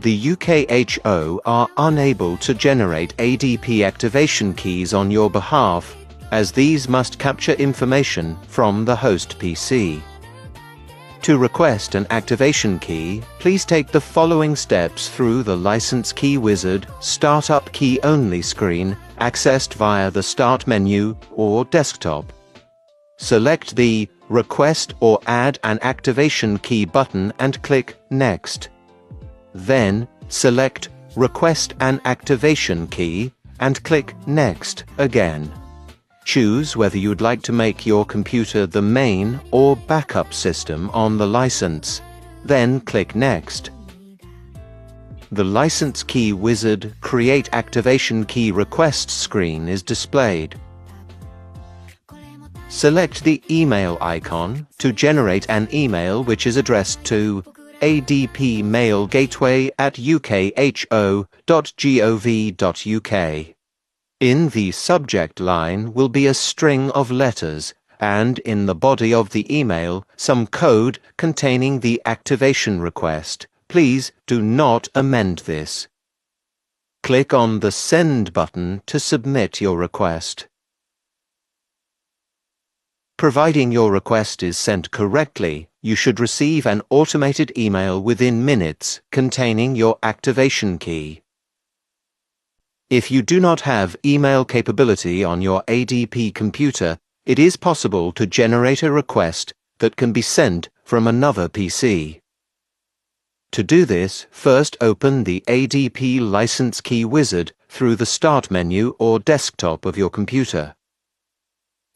the UKHO are unable to generate ADP activation keys on your behalf, as these must capture information from the host PC. To request an activation key, please take the following steps through the License Key Wizard Startup Key Only screen, accessed via the Start menu or desktop. Select the Request or Add an Activation Key button and click Next. Then, select Request an Activation Key and click Next again. Choose whether you'd like to make your computer the main or backup system on the license, then click Next. The License Key Wizard Create Activation Key Request screen is displayed. Select the email icon to generate an email which is addressed to adpmailgateway@ukho.gov.uk. In the subject line will be a string of letters, and in the body of the email, some code containing the activation request. Please do not amend this. Click on the Send button to submit your request. Providing your request is sent correctly, you should receive an automated email within minutes containing your activation key. If you do not have email capability on your ADP computer, it is possible to generate a request that can be sent from another PC. To do this, first open the ADP License Key Wizard through the Start menu or desktop of your computer.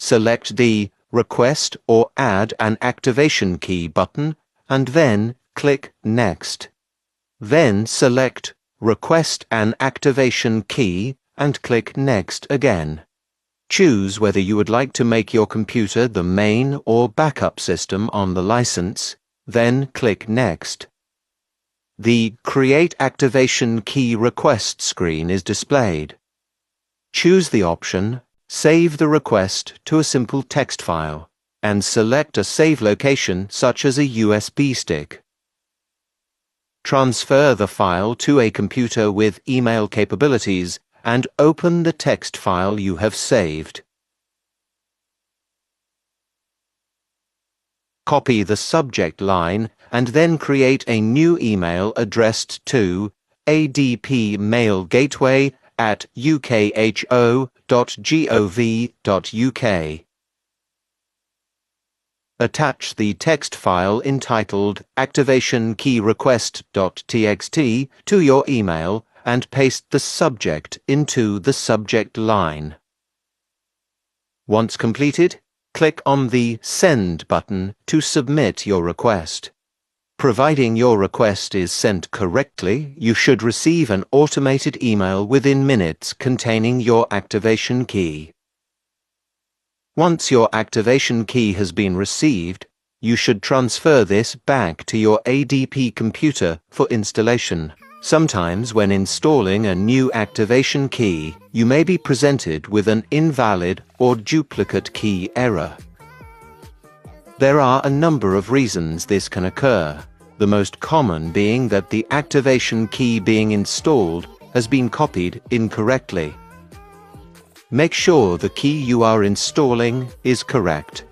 Select the Request or Add an Activation Key button and then click Next. Then select Request an Activation Key and click Next again. Choose whether you would like to make your computer the main or backup system on the license, then click Next. The Create Activation Key Request screen is displayed. Choose the option Save the request to a simple text file and select a save location such as a USB stick. Transfer the file to a computer with email capabilities and open the text file you have saved. Copy the subject line and then create a new email addressed to adpmailgateway@ukho.gov.uk. Attach the text file entitled activationkeyrequest.txt to your email and paste the subject into the subject line. Once completed, click on the Send button to submit your request. Providing your request is sent correctly, you should receive an automated email within minutes containing your activation key. Once your activation key has been received, you should transfer this back to your ADP computer for installation. Sometimes when installing a new activation key, you may be presented with an invalid or duplicate key error. There are a number of reasons this can occur, the most common being that the activation key being installed has been copied incorrectly. Make sure the key you are installing is correct.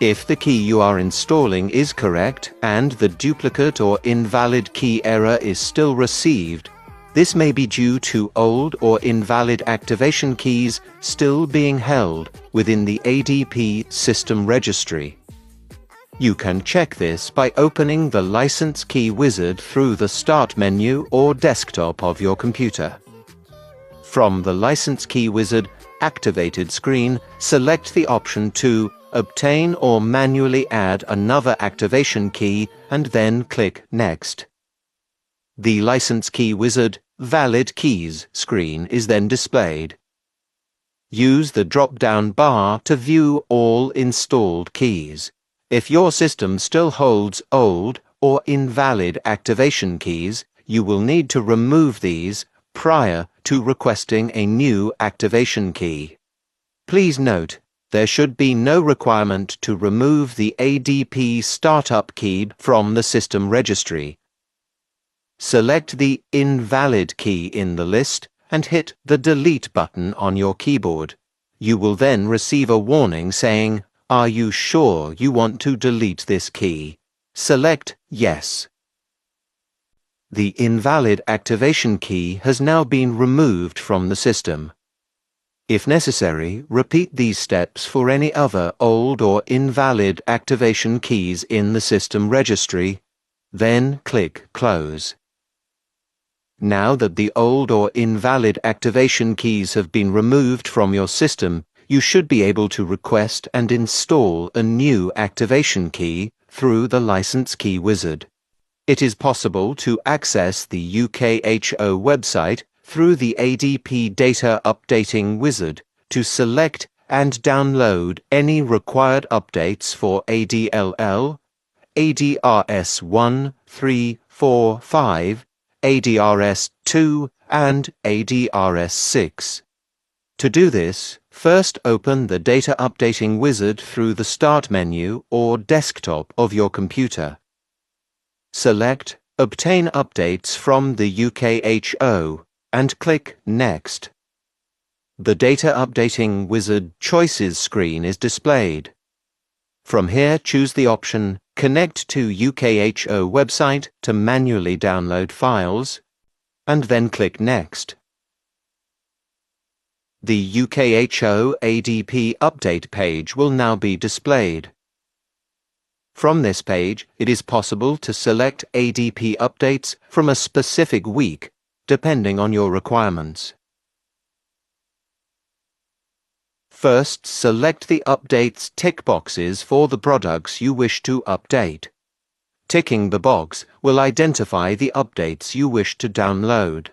If the key you are installing is correct and the duplicate or invalid key error is still received, this may be due to old or invalid activation keys still being held within the ADP system registry. You can check this by opening the License Key Wizard through the Start menu or desktop of your computer. From the License Key Wizard Activated screen, select the option to Obtain or manually add another activation key and then click Next. The License Key Wizard Valid Keys screen is then displayed. Use the drop-down bar to view all installed keys. If your system still holds old or invalid activation keys, you will need to remove these prior to requesting a new activation key. Please note, there should be no requirement to remove the ADP startup key from the system registry. select the invalid key in the list and hit the Delete button on your keyboard. You will then receive a warning saying, "Are you sure you want to delete this key?" Select Yes. The invalid activation key has now been removed from the system. If necessary, repeat these steps for any other old or invalid activation keys in the system registry, then click Close. Now that the old or invalid activation keys have been removed from your system, you should be able to request and install a new activation key through the License Key Wizard. It is possible to access the UKHO website through the ADP Data Updating Wizard to select and download any required updates for ADLL, ADRS 1, 3, 4, 5, ADRS 2, and ADRS 6. To do this, first open the Data Updating Wizard through the Start menu or desktop of your computer. Select Obtain Updates from the UKHO and click Next. The Data Updating Wizard Choices screen is displayed. From here, choose the option Connect to UKHO website to manually download files, and then click Next. The UKHO ADP Update page will now be displayed. From this page, it is possible to select ADP updates from a specific week, depending on your requirements. First, select the Updates tick boxes for the products you wish to update. Ticking the box will identify the updates you wish to download.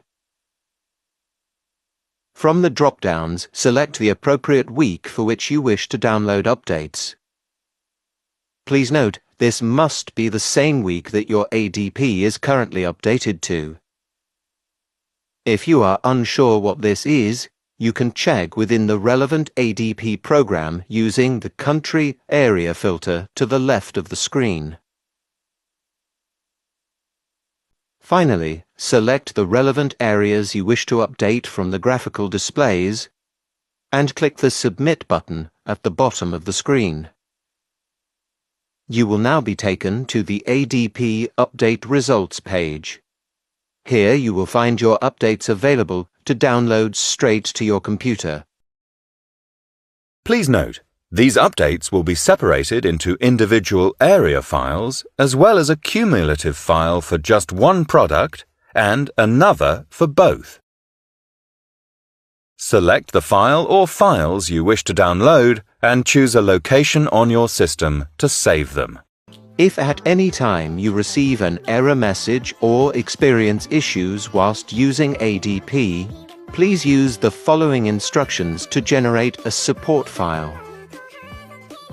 From the drop-downs, select the appropriate week for which you wish to download updates. Please note, this must be the same week that your ADP is currently updated to. If you are unsure what this is, you can check within the relevant ADP program using the Country Area filter to the left of the screen. Finally, select the relevant areas you wish to update from the graphical displays and click the Submit button at the bottom of the screen. You will now be taken to the ADP Update Results page. Here you will find your updates available to download straight to your computer. Please note, these updates will be separated into individual area files as well as a cumulative file for just one product and another for both. Select the file or files you wish to download and choose a location on your system to save them. If at any time you receive an error message or experience issues whilst using ADP, please use the following instructions to generate a support file.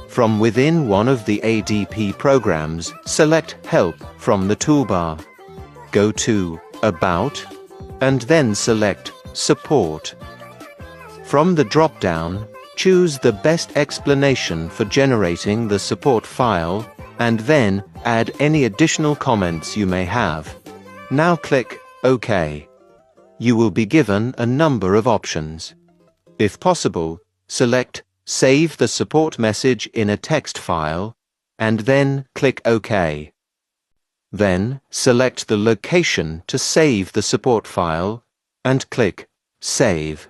From within one of the ADP programs, select Help from the toolbar. Go to About, and then select Support. From the drop-down, choose the best explanation for generating the support file, and then add any additional comments you may have. Now click OK. You will be given a number of options. If possible, select Save the support message in a text file, and then click OK. Then select the location to save the support file, and click Save.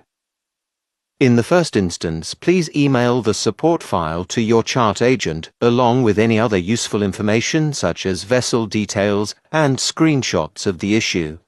In the first instance, please email the support file to your chart agent along with any other useful information such as vessel details and screenshots of the issue.